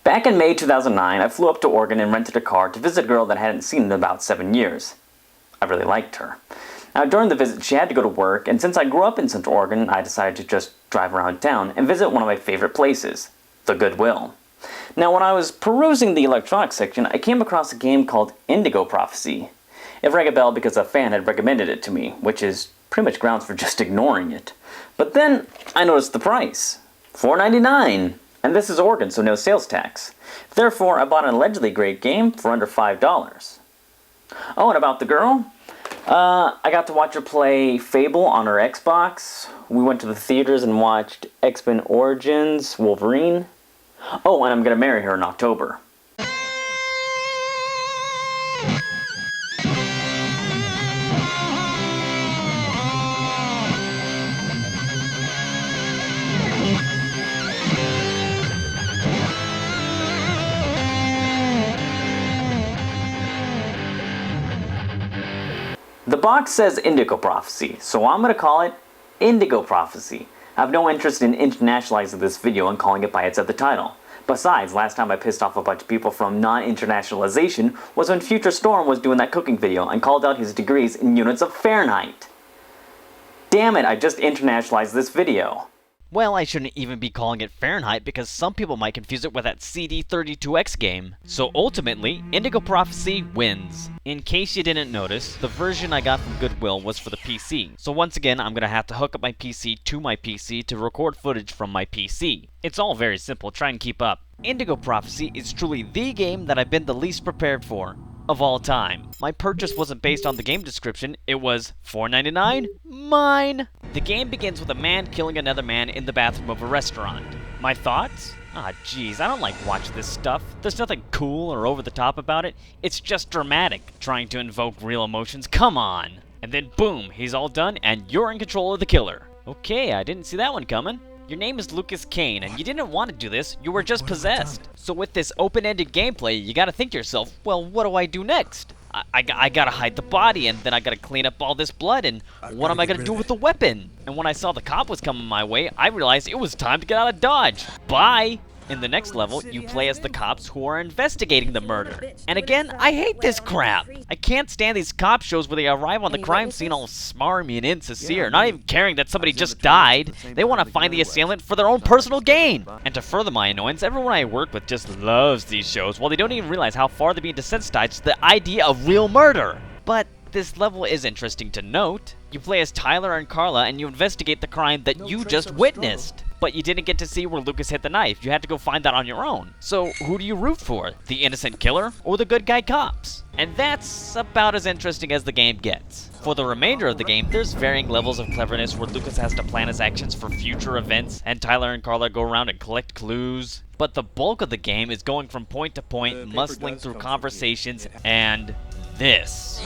Back in May 2009, I flew up to Oregon and rented a car to visit a girl that I hadn't seen in about 7 years. I really liked her. Now, during the visit, she had to go to work, and since I grew up in Central Oregon, I decided to just drive around town and visit one of my favorite places, the Goodwill. Now, when I was perusing the electronics section, I came across a game called Indigo Prophecy. It rang a bell because a fan had recommended it to me, which is pretty much grounds for just ignoring it. But then, I noticed the price. $4.99! And this is Oregon, so no sales tax. Therefore, I bought an allegedly great game for under $5. Oh, and about the girl? I got to watch her play Fable on her Xbox. We went to the theaters and watched X-Men Origins Wolverine. Oh, and I'm gonna marry her in October. The box says Indigo Prophecy, so I'm going to call it Indigo Prophecy. I have no interest in internationalizing this video and calling it by its other title. Besides, last time I pissed off a bunch of people from non-internationalization was when Future Storm was doing that cooking video and called out his degrees in units of Fahrenheit. Damn it, I just internationalized this video. Well, I shouldn't even be calling it Fahrenheit because some people might confuse it with that CD32X game. So ultimately, Indigo Prophecy wins. In case you didn't notice, the version I got from Goodwill was for the PC. So once again, I'm gonna have to hook up my PC to my PC to record footage from my PC. It's all very simple, try and keep up. Indigo Prophecy is truly the game that I've been the least prepared for of all time. My purchase wasn't based on the game description, it was $4.99? Mine! The game begins with a man killing another man in the bathroom of a restaurant. My thoughts? Geez, I don't like watching this stuff. There's nothing cool or over the top about it. It's just dramatic, trying to invoke real emotions, come on! And then boom, he's all done and you're in control of the killer. Okay, I didn't see that one coming. Your name is Lucas Kane, and you didn't want to do this, you were just possessed. So with this open-ended gameplay, you gotta think to yourself, well, what do I do next? I gotta hide the body, and then I gotta clean up all this blood, and what am I gonna do with the weapon? And when I saw the cop was coming my way, I realized it was time to get out of Dodge. Bye! In the next level, you play as the cops who are investigating the murder. And again, I hate this crap! I can't stand these cop shows where they arrive on the crime scene all smarmy and insincere, not even caring that somebody just died. They want to find the assailant for their own personal gain! And to further my annoyance, everyone I work with just loves these shows, while they don't even realize how far they're being desensitized to the idea of real murder. But this level is interesting to note. You play as Tyler and Carla, and you investigate the crime that you just witnessed. But you didn't get to see where Lucas hit the knife. You had to go find that on your own. So who do you root for? The innocent killer or the good guy cops? And that's about as interesting as the game gets. For the remainder of the game, there's varying levels of cleverness where Lucas has to plan his actions for future events, and Tyler and Carla go around and collect clues. But the bulk of the game is going from point to point, muscling through conversations, and this.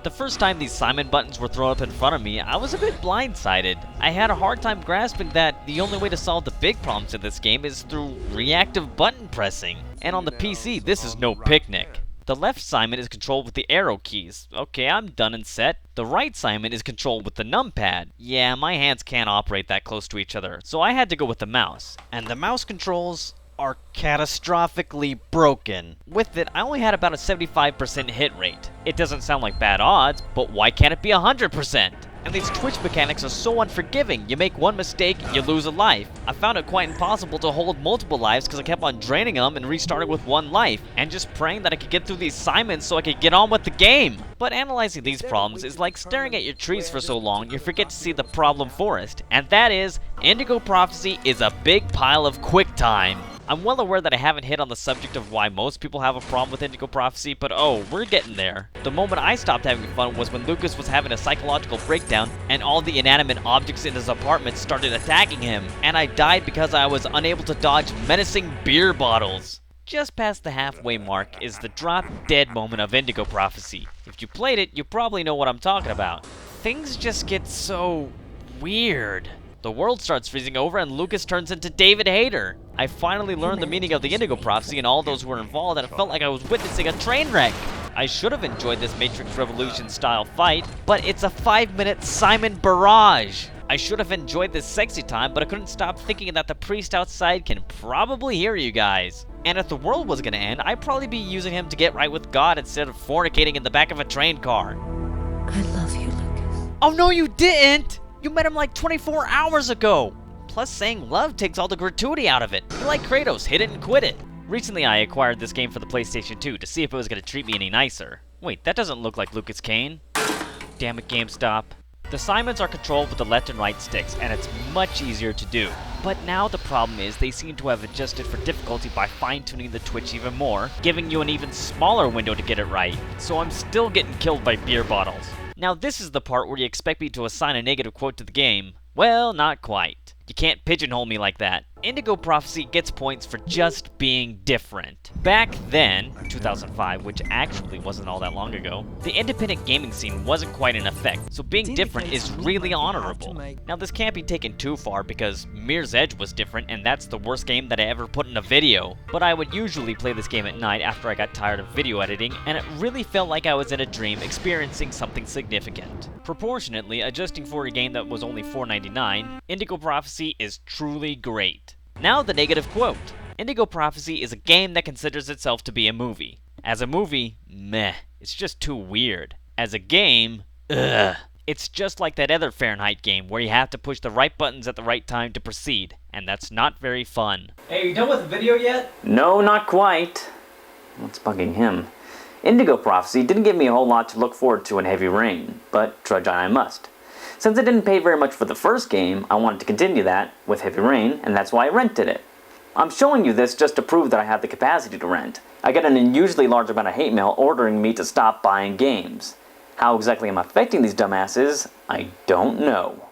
The first time these Simon buttons were thrown up in front of me, I was a bit blindsided. I had a hard time grasping that the only way to solve the big problems in this game is through reactive button pressing. And on the PC, this is no picnic. The left Simon is controlled with the arrow keys. Okay, I'm done and set. The right Simon is controlled with the numpad. Yeah, my hands can't operate that close to each other, so I had to go with the mouse. And the mouse controls are catastrophically broken. With it, I only had about a 75% hit rate. It doesn't sound like bad odds, but why can't it be 100%? And these twitch mechanics are so unforgiving. You make one mistake, you lose a life. I found it quite impossible to hold multiple lives because I kept on draining them and restarting with one life, and just praying that I could get through these Simons so I could get on with the game. But analyzing these problems is like staring at your trees for so long you forget to see the problem forest, and that is, Indigo Prophecy is a big pile of QuickTime. I'm well aware that I haven't hit on the subject of why most people have a problem with Indigo Prophecy, but oh, we're getting there. The moment I stopped having fun was when Lucas was having a psychological breakdown and all the inanimate objects in his apartment started attacking him, and I died because I was unable to dodge menacing beer bottles. Just past the halfway mark is the drop-dead moment of Indigo Prophecy. If you played it, you probably know what I'm talking about. Things just get so weird. The world starts freezing over and Lucas turns into David Hayter. I finally learned the meaning of the Indigo Prophecy and all those who were involved, and it felt like I was witnessing a train wreck. I should have enjoyed this Matrix Revolution style fight, but it's a 5-minute Simon barrage. I should have enjoyed this sexy time, but I couldn't stop thinking that the priest outside can probably hear you guys. And if the world was gonna end, I'd probably be using him to get right with God instead of fornicating in the back of a train car. I love you, Lucas. Oh no, you didn't! You met him like 24 hours ago! Plus, saying love takes all the gratuity out of it. You're like Kratos, hit it and quit it. Recently, I acquired this game for the PlayStation 2 to see if it was gonna treat me any nicer. Wait, that doesn't look like Lucas Kane. Damn it, GameStop. The assignments are controlled with the left and right sticks, and it's much easier to do. But now the problem is they seem to have adjusted for difficulty by fine-tuning the twitch even more, giving you an even smaller window to get it right. So I'm still getting killed by beer bottles. Now this is the part where you expect me to assign a negative quote to the game. Well, not quite. You can't pigeonhole me like that. Indigo Prophecy gets points for just being different. Back then, 2005, which actually wasn't all that long ago, the independent gaming scene wasn't quite in effect, so being different is really honorable. Now this can't be taken too far because Mirror's Edge was different and that's the worst game that I ever put in a video. But I would usually play this game at night after I got tired of video editing, and it really felt like I was in a dream experiencing something significant. Proportionately, adjusting for a game that was only $4.99, Indigo Prophecy is truly great. Now the negative quote. Indigo Prophecy is a game that considers itself to be a movie. As a movie, meh, it's just too weird. As a game, ugh. It's just like that other Fahrenheit game where you have to push the right buttons at the right time to proceed, and that's not very fun. Hey, you done with the video yet? No, not quite. What's bugging him? Indigo Prophecy didn't give me a whole lot to look forward to in Heavy Rain, but trudge on I must. Since I didn't pay very much for the first game, I wanted to continue that with Heavy Rain, and that's why I rented it. I'm showing you this just to prove that I have the capacity to rent. I get an unusually large amount of hate mail ordering me to stop buying games. How exactly I'm affecting these dumbasses, I don't know.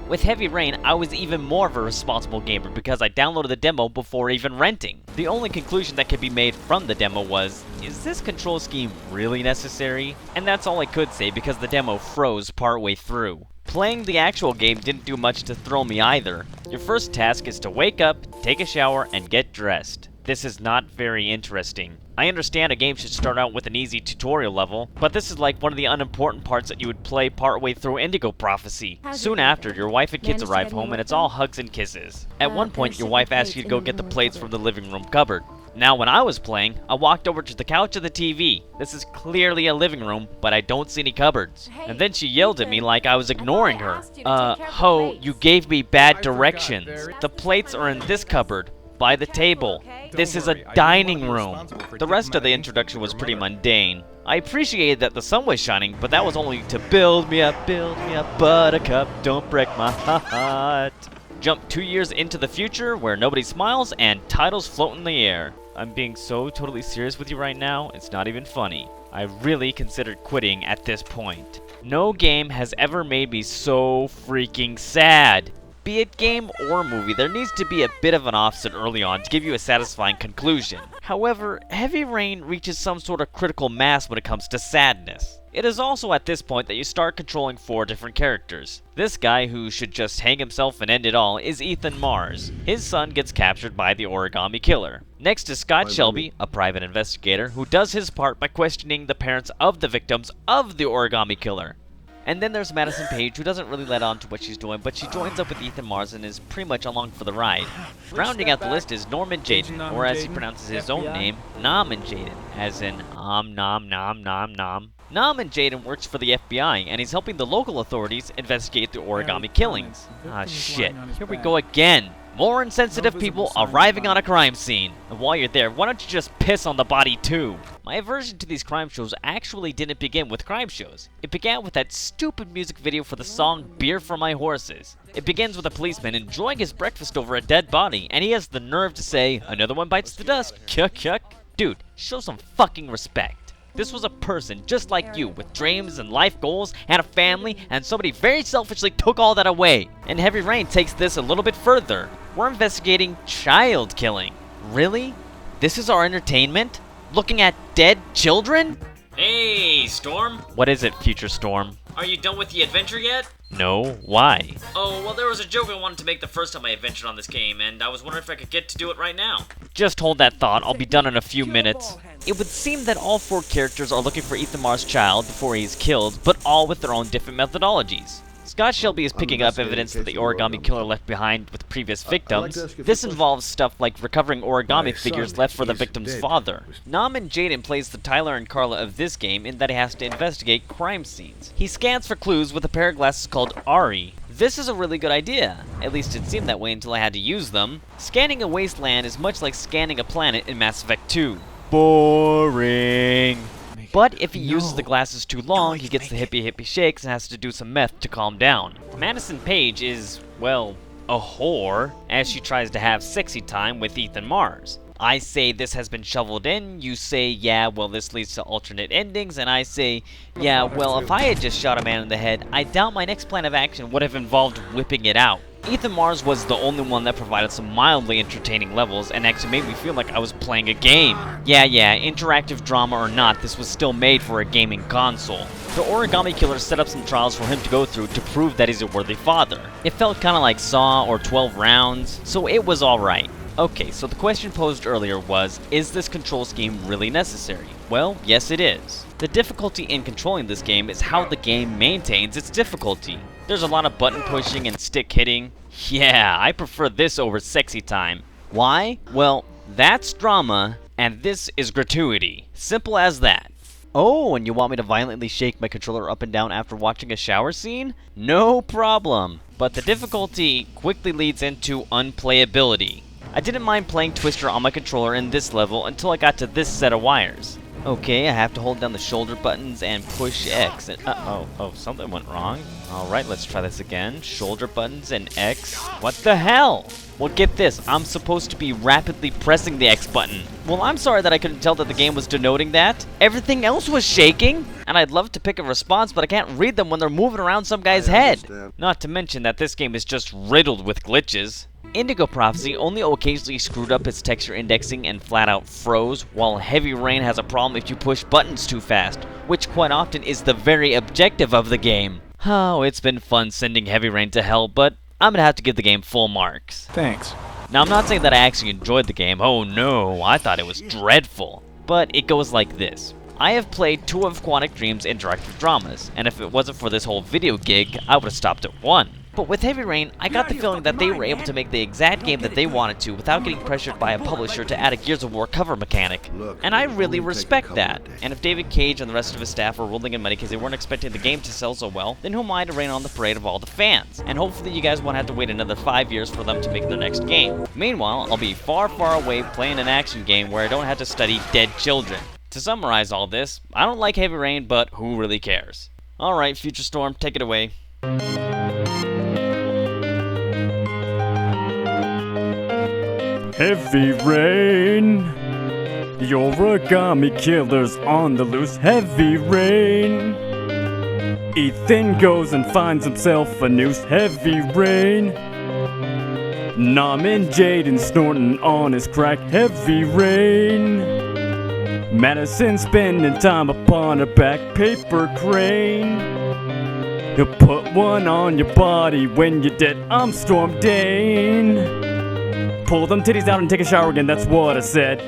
With Heavy Rain, I was even more of a responsible gamer because I downloaded the demo before even renting. The only conclusion that could be made from the demo was, is this control scheme really necessary? And that's all I could say because the demo froze partway through. Playing the actual game didn't do much to thrill me either. Your first task is to wake up, take a shower, and get dressed. This is not very interesting. I understand a game should start out with an easy tutorial level, but this is like one of the unimportant parts that you would play partway through Indigo Prophecy. Soon after, your wife and kids arrive home and it's all hugs and kisses. At one point, your wife asks you to go get the plates from the living room cupboard. Now, when I was playing, I walked over to the couch of the TV. This is clearly a living room, but I don't see any cupboards. And then she yelled at me like I was ignoring her. Ho, you gave me bad directions. The plates are in this cupboard, by the table. This is a dining room. The rest of the introduction was pretty mundane. I appreciated that the sun was shining, but that was only to build me up, buttercup, don't break my heart. Jump 2 years into the future where nobody smiles and titles float in the air. I'm being so totally serious with you right now, it's not even funny. I really considered quitting at this point. No game has ever made me so freaking sad. Be it game or movie, there needs to be a bit of an offset early on to give you a satisfying conclusion. However, Heavy Rain reaches some sort of critical mass when it comes to sadness. It is also at this point that you start controlling 4 different characters. This guy, who should just hang himself and end it all, is Ethan Mars. His son gets captured by the Origami Killer. Next is Scott Shelby, a private investigator, who does his part by questioning the parents of the victims of the Origami Killer. And then there's Madison Page, who doesn't really let on to what she's doing, but she joins up with Ethan Mars and is pretty much along for the ride. Rounding out the list is Norman Jaden, or as he pronounces his own name, Naman Jaden, as in nom. Naman Jaden works for the FBI, and he's helping the local authorities investigate the Origami killings. Ah shit, here we go again. More insensitive people arriving on a crime scene. And while you're there, why don't you just piss on the body too? My aversion to these crime shows actually didn't begin with crime shows. It began with that stupid music video for the song Beer for My Horses. It begins with a policeman enjoying his breakfast over a dead body, and he has the nerve to say, another one bites the dust, kyuk kyuk. Dude, show some fucking respect. This was a person just like you, with dreams and life goals and a family, and somebody very selfishly took all that away. And Heavy Rain takes this a little bit further. We're investigating child killing. Really? This is our entertainment? Looking at dead children? Hey, Storm. What is it, Future Storm? Are you done with the adventure yet? No, why? Oh, well, there was a joke I wanted to make the first time I adventured on this game, and I was wondering if I could get to do it right now. Just hold that thought, I'll be done in a few minutes. It would seem that all 4 characters are looking for Ethan Mars' child before he is killed, but all with their own different methodologies. Scott Shelby is picking up evidence that the origami killer left behind with previous victims. This involves stuff like recovering origami figures left for the victim's father. Naaman Jaden plays the Tyler and Carla of this game in that he has to investigate crime scenes. He scans for clues with a pair of glasses called Ari. This is a really good idea. At least it seemed that way until I had to use them. Scanning a wasteland is much like scanning a planet in Mass Effect 2. Boring. But if he uses the glasses too long, he gets the hippie shakes and has to do some meth to calm down. Madison Paige is, well, a whore, as she tries to have sexy time with Ethan Mars. I say this has been shoveled in, you say, yeah, well, this leads to alternate endings, and I say, yeah, well, if I had just shot a man in the head, I doubt my next plan of action would have involved whipping it out. Ethan Mars was the only one that provided some mildly entertaining levels and actually made me feel like I was playing a game. Yeah, interactive drama or not, this was still made for a gaming console. The origami killer set up some trials for him to go through to prove that he's a worthy father. It felt kinda like Saw or 12 Rounds, so it was alright. Okay, so the question posed earlier was, is this control scheme really necessary? Well, yes it is. The difficulty in controlling this game is how the game maintains its difficulty. There's a lot of button pushing and stick hitting. Yeah, I prefer this over sexy time. Why? Well, that's drama, and this is gratuity. Simple as that. Oh, and you want me to violently shake my controller up and down after watching a shower scene? No problem. But the difficulty quickly leads into unplayability. I didn't mind playing Twister on my controller in this level until I got to this set of wires. Okay, I have to hold down the shoulder buttons and push X. And oh, something went wrong. Alright, let's try this again. Shoulder buttons and X. What the hell? Well, get this. I'm supposed to be rapidly pressing the X button. Well, I'm sorry that I couldn't tell that the game was denoting that. Everything else was shaking. And I'd love to pick a response, but I can't read them when they're moving around some guy's head. Not to mention that this game is just riddled with glitches. Indigo Prophecy only occasionally screwed up its texture indexing and flat out froze, while Heavy Rain has a problem if you push buttons too fast, which quite often is the very objective of the game. Oh, it's been fun sending Heavy Rain to hell, but I'm gonna have to give the game full marks. Thanks. Now, I'm not saying that I actually enjoyed the game. Oh no, I thought it was dreadful. But it goes like this. I have played 2 of Quantic Dream's interactive dramas, and if it wasn't for this whole video gig, I would have stopped at 1. But with Heavy Rain, I got the feeling that they were able to make the exact game that they wanted to without getting pressured by a publisher to add a Gears of War cover mechanic. And I really respect that. And if David Cage and the rest of his staff were rolling in money because they weren't expecting the game to sell so well, then who am I to rain on the parade of all the fans? And hopefully you guys won't have to wait another 5 years for them to make their next game. Meanwhile, I'll be far, far away playing an action game where I don't have to study dead children. To summarize all this, I don't like Heavy Rain, but who really cares? Alright, Future Storm, take it away. Heavy rain, the origami killer's on the loose. Heavy rain, Ethan goes and finds himself a noose. Heavy rain, Naaman Jaden snorting on his crack. Heavy rain, Madison spending time upon her back. Paper crane, he'll put one on your body when you're dead. I'm Storm Dain. Pull them titties out and take a shower again, that's what I said.